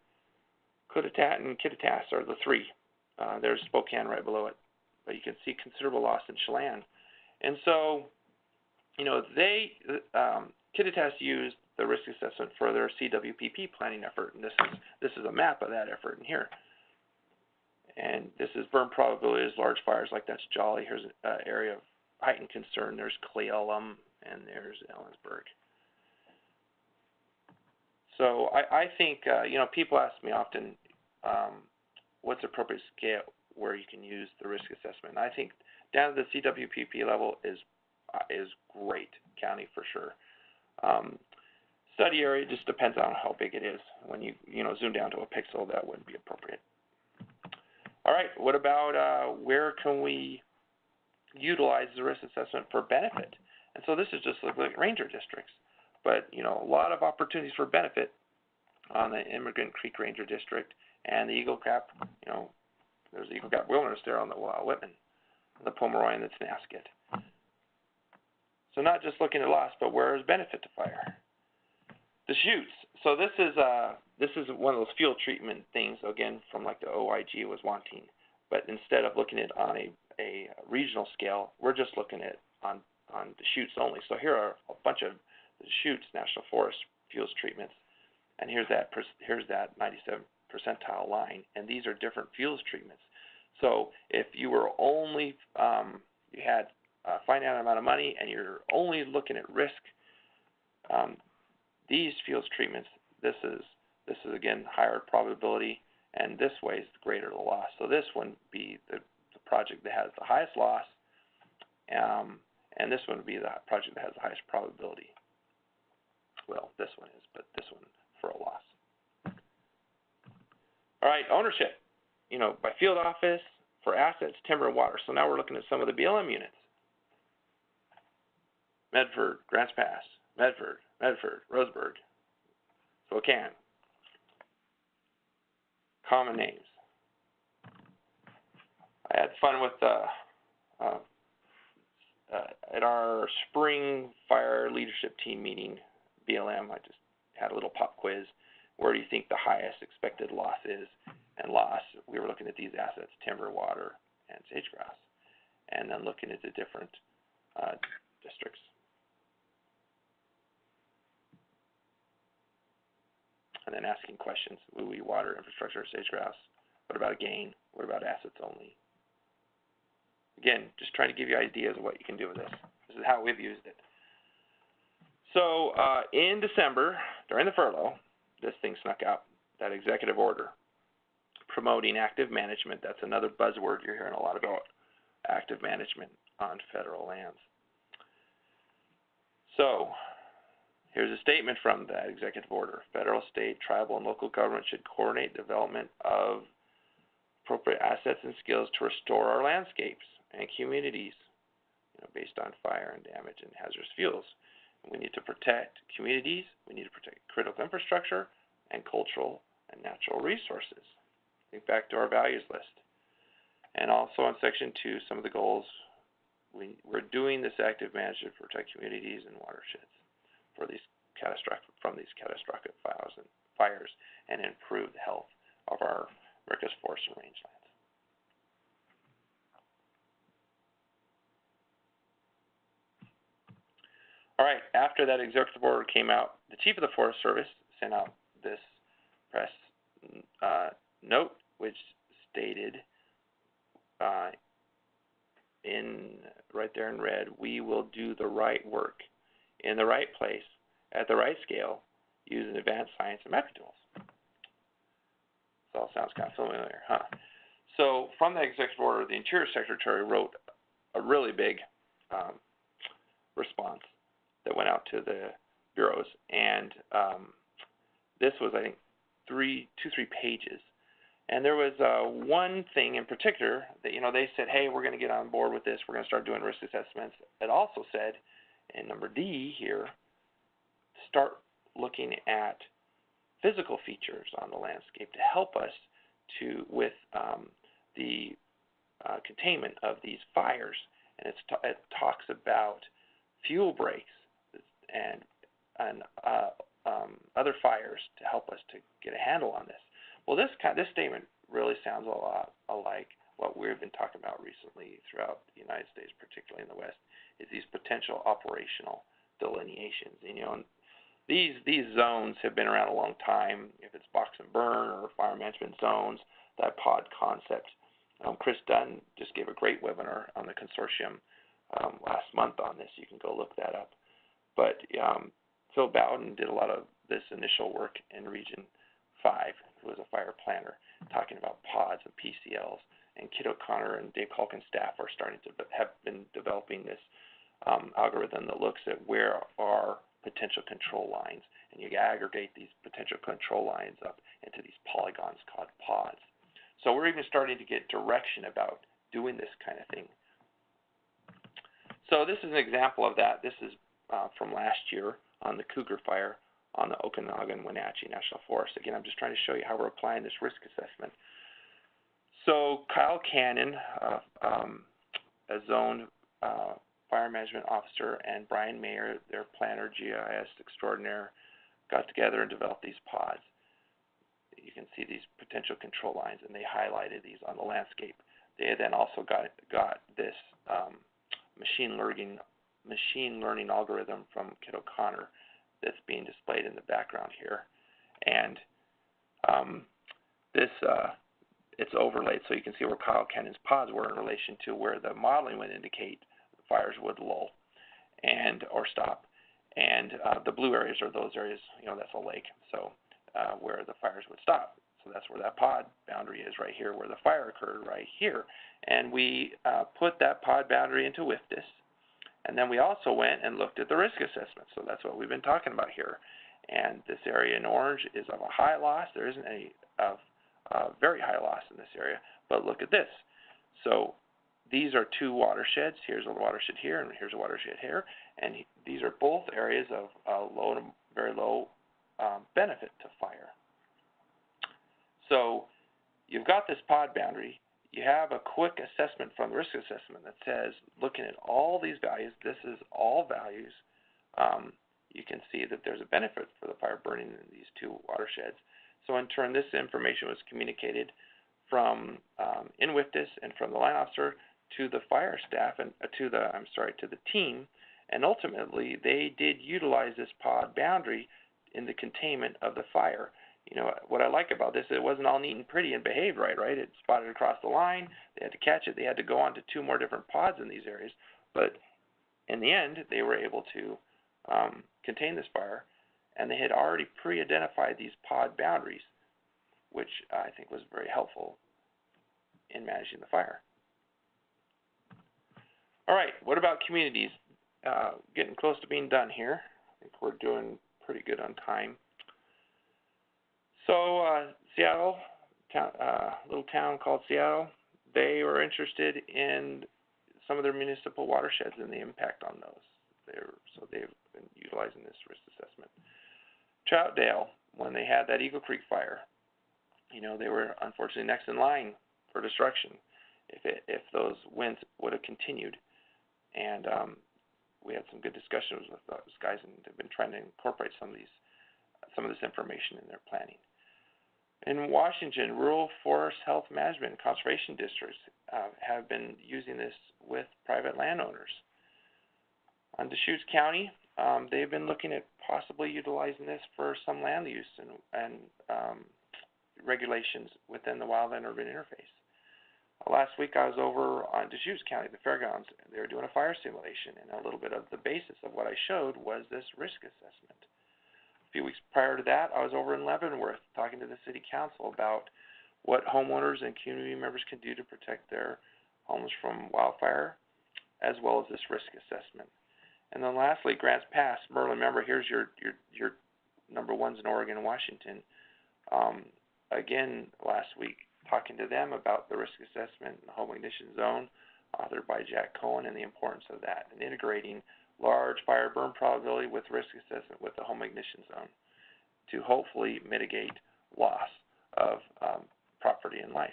Kuditatat and Kittitas are the three. There's Spokane right below it. But you can see considerable loss in Chelan. And so, you know, Kittitas used the risk assessment for their CWPP planning effort. And this is a map of that effort in here. And this is burn probabilities, large fires like that's Jolly. Here's an area of heightened concern. There's Cle Elum, and there's Ellensburg. So I think, you know, people ask me often, what's the appropriate scale where you can use the risk assessment? And I think down to the CWPP level is great, county for sure. Study area just depends on how big it is. When you zoom down to a pixel, that wouldn't be appropriate. All right, what about where can we utilize the risk assessment for benefit? And so this is just like ranger districts, but you know, a lot of opportunities for benefit on the Immigrant Creek Ranger District and the Eagle Cap. You know, there's the Eagle Cap Wilderness there on the Whitman, the Pomeroy, and the Tenasket. So not just looking at loss, but where is benefit to fire? The chutes. So this is one of those field treatment things again from like the OIG was wanting, but instead of looking at it on a regional scale, we're just looking at on the chutes only. So here are a bunch of the chutes, National Forest fuels treatments, and here's that 97 percentile line, and these are different fuels treatments. So if you were only you had a finite amount of money and you're only looking at risk, these fuels treatments, this is again higher probability, and this way is greater the loss. So this one would be the project that has the highest loss, and this one would be the project that has the highest probability. Well, this one is, but this one for a loss. All right, ownership. You know, by field office, for assets, timber, and water. So now we're looking at some of the BLM units. Medford, Grants Pass, Medford, Roseburg, Spokane. Common names. I had fun with at our spring fire leadership team meeting, BLM. I just had a little pop quiz. Where do you think the highest expected loss is? And loss, we were looking at these assets, timber, water, and sage-grouse, and then looking at the different districts. And then asking questions, WUI, water, infrastructure, sage-grouse. What about gain? What about assets only? Again, just trying to give you ideas of what you can do with this. This is how we've used it. So in December, during the furlough, this thing snuck out, that executive order promoting active management. That's another buzzword you're hearing a lot about, active management on federal lands. So Here's a statement from that executive order. Federal, state, tribal, and local government should coordinate development of appropriate assets and skills to restore our landscapes and communities, based on fire and damage and hazardous fuels. We need to protect communities, we need to protect critical infrastructure and cultural and natural resources. Think back to our values list. And also in Section 2, some of the goals, we're doing this active management to protect communities and watersheds from these catastrophic fires and improve the health of our America's forest and rangelands. All right, after that executive order came out, the Chief of the Forest Service sent out this press note, which stated right there in red, we will do the right work in the right place at the right scale using advanced science and method tools. This all sounds kind of familiar, huh? So from the executive order, the Interior Secretary wrote a really big response that went out to the bureaus, and this was, I think, three pages. And there was one thing in particular that, they said, hey, we're going to get on board with this. We're going to start doing risk assessments. It also said, in number D here, start looking at physical features on the landscape to help us with the containment of these fires. And it talks about fuel breaks and other fires to help us to get a handle on this. Well, this statement really sounds a lot like what we've been talking about recently throughout the United States, particularly in the West, is these potential operational delineations. And, these zones have been around a long time. If it's box and burn or fire management zones, that pod concept. Chris Dunn just gave a great webinar on the consortium last month on this. You can go look that up. But Phil Bowden did a lot of this initial work in Region 5, who was a fire planner, talking about pods and PCLs. And Kit O'Connor and Dave Culkin's staff are starting to have been developing this algorithm that looks at where are potential control lines, and you aggregate these potential control lines up into these polygons called pods. So we're even starting to get direction about doing this kind of thing. So this is an example of that. This is from last year on the Cougar Fire on the Okanagan-Wenatchee National Forest. Again, I'm just trying to show you how we're applying this risk assessment. So Kyle Cannon, a zone fire management officer, and Brian Mayer, their planner, GIS extraordinaire, got together and developed these pods. You can see these potential control lines, and they highlighted these on the landscape. They then also got this machine learning algorithm from Kit O'Connor that's being displayed in the background here, and it's overlaid so you can see where Kyle Cannon's pods were in relation to where the modeling would indicate the fires would lull or stop, and the blue areas are those areas, that's a lake, so where the fires would stop. So that's where that pod boundary is, right here, where the fire occurred, right here. And we put that pod boundary into WIFDIS. And then we also went and looked at the risk assessment. So that's what we've been talking about here. And this area in orange is of a high loss. There isn't any of very high loss in this area. But look at this. So these are two watersheds. Here's a watershed here, and here's a watershed here. And these are both areas of low to very low benefit to fire. So you've got this pod boundary. You have a quick assessment from the risk assessment that says, looking at all these values, this is all values, you can see that there's a benefit for the fire burning in these two watersheds. So in turn, this information was communicated from in WIFDIS and from the line officer to the fire staff and to the team, and ultimately they did utilize this pod boundary in the containment of the fire. What I like about this, it wasn't all neat and pretty and behaved right? It spotted across the line. They had to catch it. They had to go on to two more different pods in these areas. But in the end, they were able to contain this fire, and they had already pre-identified these pod boundaries, which I think was very helpful in managing the fire. All right, what about communities? Getting close to being done here. I think we're doing pretty good on time. So Seattle, little town called Seattle, they were interested in some of their municipal watersheds and the impact on those. So they've been utilizing this risk assessment. Troutdale, when they had that Eagle Creek fire, they were unfortunately next in line for destruction if those winds would have continued. And we had some good discussions with those guys, and they've been trying to incorporate some of this information in their planning. In Washington, rural forest health management and conservation districts have been using this with private landowners. On Deschutes County, they've been looking at possibly utilizing this for some land use and regulations within the wildland-urban interface. Last week I was over on Deschutes County, the fairgrounds, and they were doing a fire simulation, and a little bit of the basis of what I showed was this risk assessment. A few weeks prior to that, I was over in Leavenworth talking to the city council about what homeowners and community members can do to protect their homes from wildfire, as well as this risk assessment. And then lastly, Grants Pass, Merlin, remember, here's your number ones in Oregon and Washington. Again, last week, talking to them about the risk assessment and the home ignition zone, authored by Jack Cohen, and the importance of that, and integrating large fire burn probability with risk assessment with the home ignition zone to hopefully mitigate loss of property and life.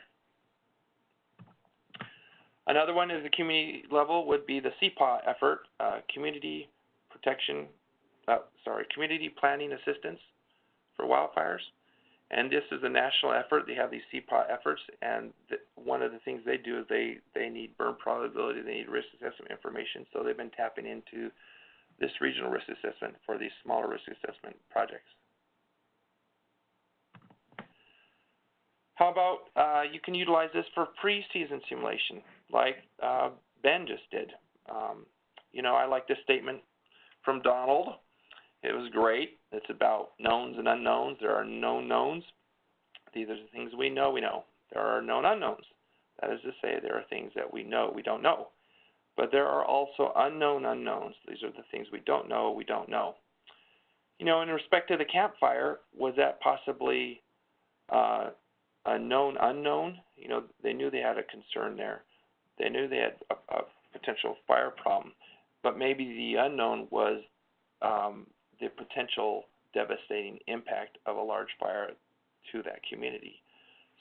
Another one is the community level would be the CPAW effort, community planning assistance for wildfires. And this is a national effort. They have these CPAW efforts, and one of the things they do is they need burn probability, they need risk assessment information, so they've been tapping into this regional risk assessment for these smaller risk assessment projects. How about you can utilize this for pre-season simulation, like Ben just did. I like this statement from Donald. It was great. It's about knowns and unknowns. There are known knowns. These are the things we know. There are known unknowns. That is to say, there are things that we know we don't know. But there are also unknown unknowns. These are the things we don't know we don't know. In respect to the campfire, was that possibly a known unknown? They knew they had a concern there. They knew they had a potential fire problem. But maybe the unknown was the potential devastating impact of a large fire to that community.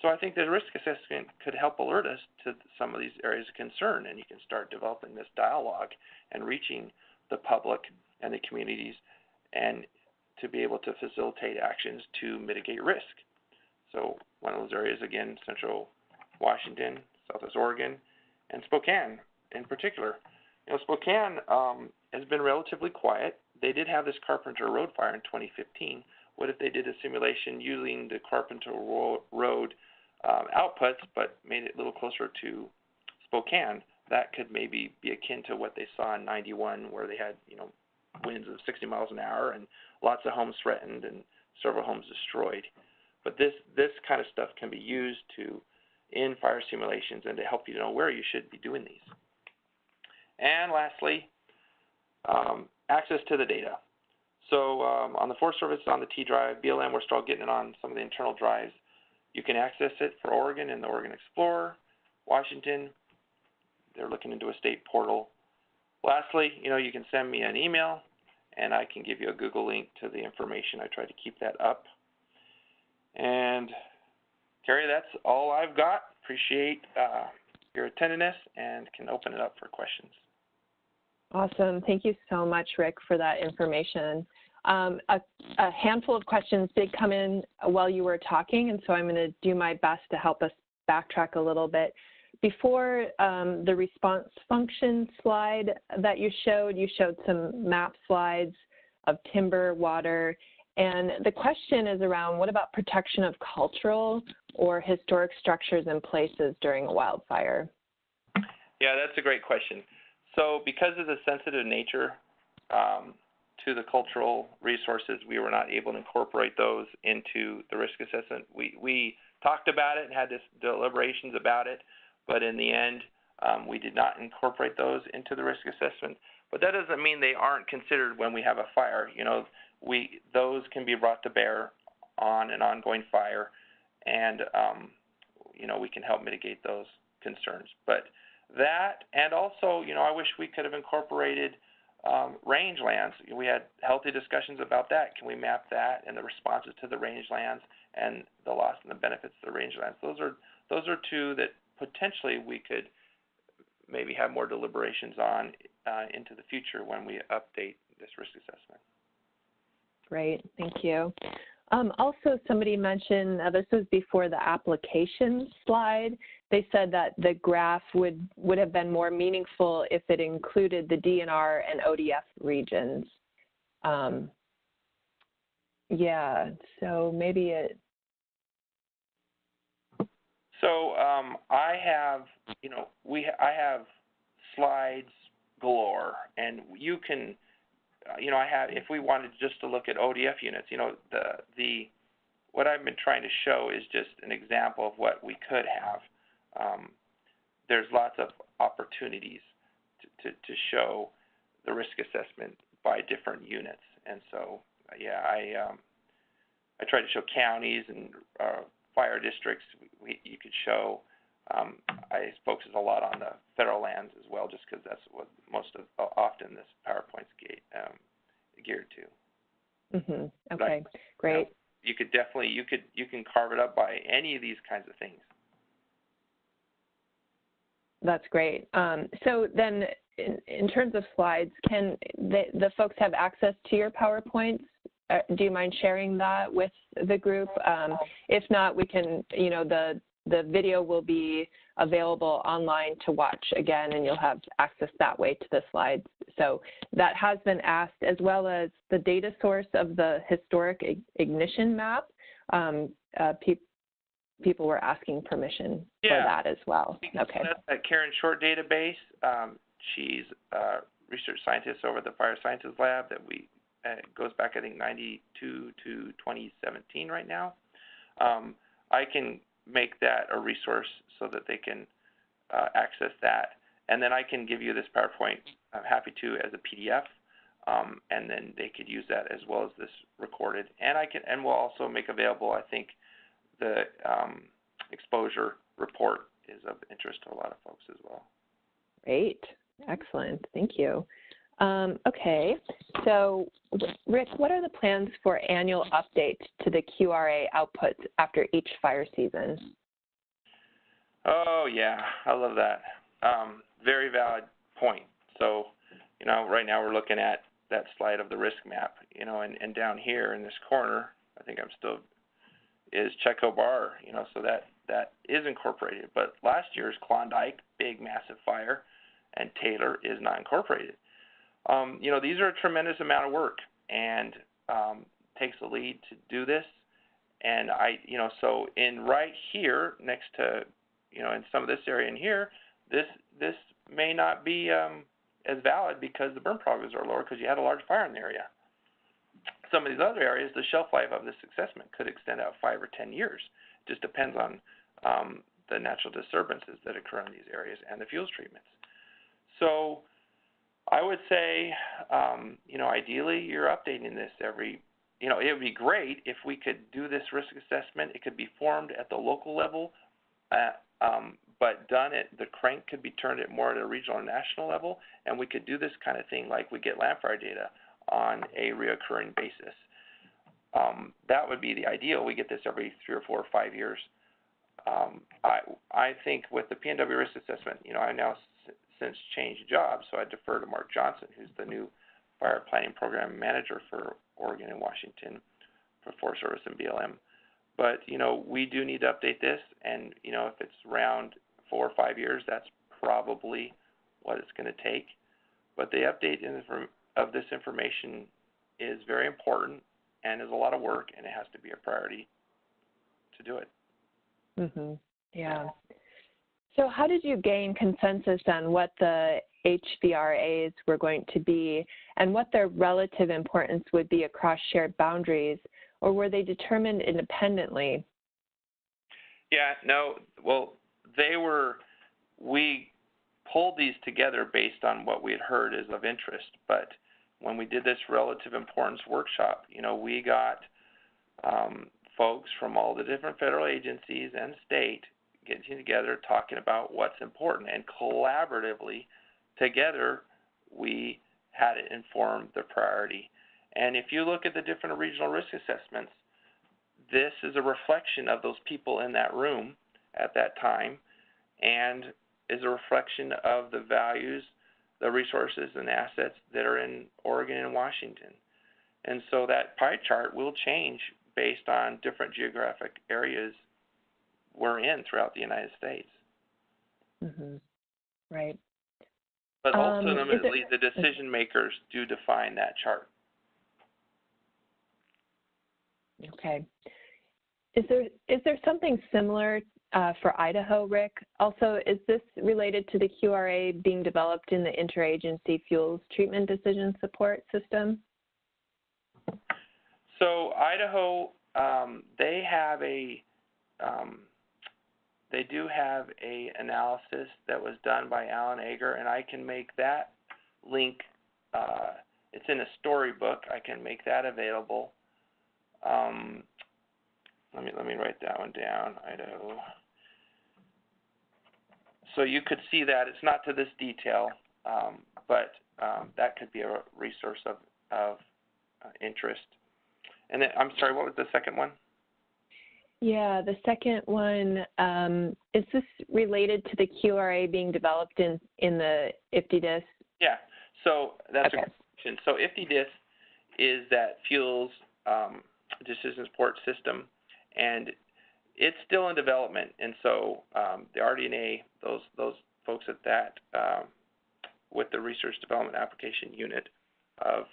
So I think the risk assessment could help alert us to some of these areas of concern, and you can start developing this dialogue and reaching the public and the communities, and to be able to facilitate actions to mitigate risk. So one of those areas, again, Central Washington, Southwest Oregon, and Spokane in particular. Spokane has been relatively quiet. They did have this Carpenter Road fire in 2015. What if they did a simulation using the Carpenter Road outputs, but made it a little closer to Spokane? That could maybe be akin to what they saw in 91, where they had winds of 60 miles an hour and lots of homes threatened and several homes destroyed. But this kind of stuff can be used in fire simulations and to help you know where you should be doing these. And lastly, access to the data. So on the Forest Service, on the T drive, BLM, we're still getting it on some of the internal drives. You can access it for Oregon in the Oregon Explorer. Washington, they're looking into a state portal. Lastly, you can send me an email, and I can give you a Google link to the information. I try to keep that up. And Carrie, that's all I've got. Appreciate your attentiveness, and can open it up for questions. Awesome. Thank you so much, Rick, for that information. A handful of questions did come in while you were talking, and so I'm going to do my best to help us backtrack a little bit. Before the response function slide that you showed some map slides of timber, water, and the question is around what about protection of cultural or historic structures and places during a wildfire? Yeah, that's a great question. So because of the sensitive nature to the cultural resources, we were not able to incorporate those into the risk assessment. We talked about it and had this deliberations about it, but in the end, we did not incorporate those into the risk assessment. But that doesn't mean they aren't considered when we have a fire. Those can be brought to bear on an ongoing fire, and we can help mitigate those concerns. But that, and also, I wish we could have incorporated rangelands. We had healthy discussions about that. Can we map that and the responses to the rangelands and the loss and the benefits of the rangelands? Those are two that potentially we could maybe have more deliberations on into the future when we update this risk assessment. Great, thank you. Also, somebody mentioned, this was before the application slide, they said that the graph would have been more meaningful if it included the DNR and ODF regions. Yeah, so maybe it. So I have, I have slides galore, and you can, I have, if we wanted just to look at ODF units, what I've been trying to show is just an example of what we could have. There's lots of opportunities to show the risk assessment by different units, and so yeah, I try to show counties and fire districts. You could show. I focus a lot on the federal lands as well, just because that's what often this PowerPoint's geared to. Mm-hmm. Okay, great. You could definitely you can carve it up by any of these kinds of things. That's great. So then, in terms of slides, can the folks have access to your PowerPoints? Do you mind sharing that with the group? If not, we can, the video will be available online to watch again, and you'll have access that way to the slides. So that has been asked, as well as the data source of the historic ignition map. People were asking permission for that as well. Okay. That's that Karen Short database. She's a research scientist over at the Fire Sciences Lab that it goes back, I think, 92 to 2017 right now. I can make that a resource so that they can access that. And then I can give you this PowerPoint, I'm happy to, as a PDF. And then they could use that as well as this recorded. And we'll also make available, I think, the exposure report is of interest to a lot of folks as well. Great. Excellent. Thank you. Okay. So, Rick, what are the plans for annual updates to the QRA outputs after each fire season? Oh, yeah. I love that. Very valid point. So, right now we're looking at that slide of the risk map, and down here in this corner, I think is Checo Bar, so that is incorporated. But last year's Klondike, big, massive fire, and Taylor is not incorporated. These are a tremendous amount of work, and takes the lead to do this. And so in right here, next to, in some of this area in here, this may not be as valid because the burn probabilities are lower because you had a large fire in the area. Some of these other areas, the shelf life of this assessment could extend out 5 or 10 years. It just depends on the natural disturbances that occur in these areas and the fuels treatments. So I would say, ideally you're updating this every, it would be great if we could do this risk assessment. It could be formed at the local level, but the crank could be turned at more at a regional or national level, and we could do this kind of thing like we get land fire data on a reoccurring basis. That would be the ideal. We get this every 3 or 4 or 5 years. I think with the PNW risk assessment, I now since changed jobs, so I defer to Mark Johnson, who's the new Fire Planning Program Manager for Oregon and Washington for Forest Service and BLM. But, we do need to update this, and, if it's around 4 or 5 years, that's probably what it's going to take. But the update of this information is very important and is a lot of work, and it has to be a priority to do it. Mm-hmm. Yeah. So how did you gain consensus on what the HVRAs were going to be and what their relative importance would be across shared boundaries, or were they determined independently? Yeah, no, well, we pulled these together based on what we had heard is of interest. But when we did this relative importance workshop, we got folks from all the different federal agencies and state getting together, talking about what's important, and collaboratively together we had it inform the priority. And if you look at the different regional risk assessments, this is a reflection of those people in that room at that time, and is a reflection of the values, the resources and assets that are in Oregon and Washington. And so that pie chart will change based on different geographic areas we're in throughout the United States. Mm-hmm. Right. But ultimately, the decision makers do define that chart. Okay. Is there something similar for Idaho, Rick? Also, is this related to the QRA being developed in the Interagency Fuels Treatment Decision Support System? So Idaho, they have they do have a analysis that was done by Alan Ager, and I can make that link. It's in a storybook. I can make that available. Let me write that one down. Idaho. So you could see that. It's not to this detail, but that could be a resource of interest. And then, I'm sorry, what was the second one? Yeah, the second one, is this related to the QRA being developed in the IFTDIS? Yeah, so that's okay. a question. So IFTDIS is that fuels decision support system, and it's still in development. And so the RDNA, those folks at that, with the Research Development Application Unit of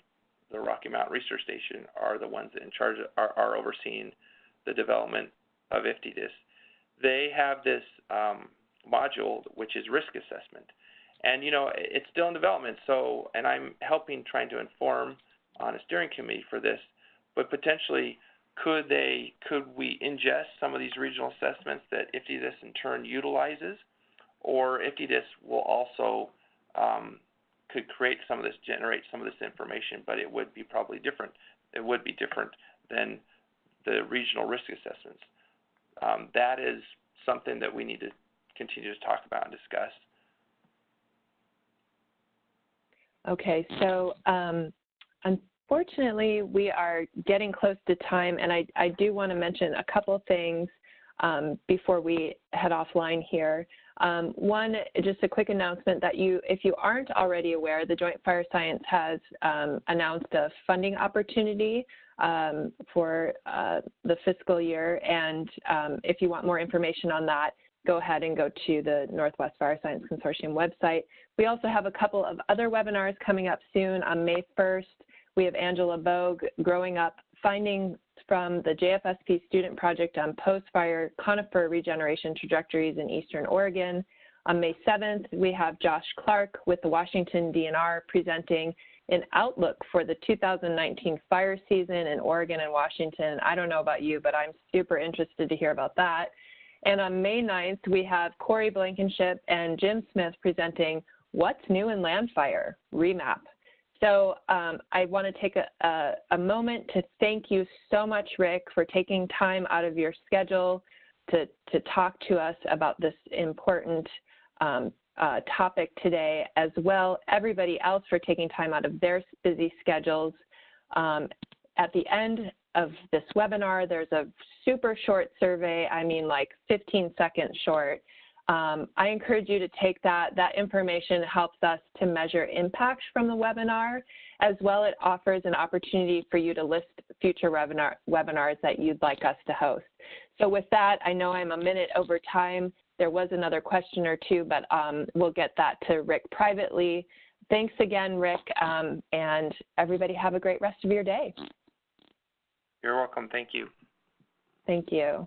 the Rocky Mountain Research Station, are the ones that in charge are overseeing the development of IFTDIS. They have this module, which is risk assessment. And, it's still in development, so, and I'm trying to inform on a steering committee for this, but potentially could we ingest some of these regional assessments that IFTDIS in turn utilizes, or IFTDIS will also could create some of this, generate some of this information, but it would be probably different. It would be different than the regional risk assessments. That is something that we need to continue to talk about and discuss. Okay, so unfortunately, we are getting close to time, and I do want to mention a couple of things before we head offline here. One, just a quick announcement that if you aren't already aware, the Joint Fire Science has announced a funding opportunity for the fiscal year, and if you want more information on that, go ahead and go to the Northwest Fire Science Consortium website. We also have a couple of other webinars coming up soon. On May 1st, we have Angela Bogue, Growing Up, Findings from the JFSP Student Project on Post-Fire Conifer Regeneration Trajectories in Eastern Oregon. On May 7th, we have Josh Clark with the Washington DNR presenting an outlook for the 2019 fire season in Oregon and Washington. I don't know about you, but I'm super interested to hear about that. And on May 9th, we have Corey Blankenship and Jim Smith presenting What's New in Land Fire, Remap. So I want to take a moment to thank you so much, Rick, for taking time out of your schedule to talk to us about this important topic today, as well everybody else for taking time out of their busy schedules. At the end of this webinar, there's a super short survey, I mean like 15 seconds short. I encourage you to take that. That information helps us to measure impacts from the webinar. As well, it offers an opportunity for you to list future webinars that you'd like us to host. So with that, I know I'm a minute over time. There was another question or two, but we'll get that to Rick privately. Thanks again, Rick, and everybody have a great rest of your day. You're welcome. Thank you. Thank you.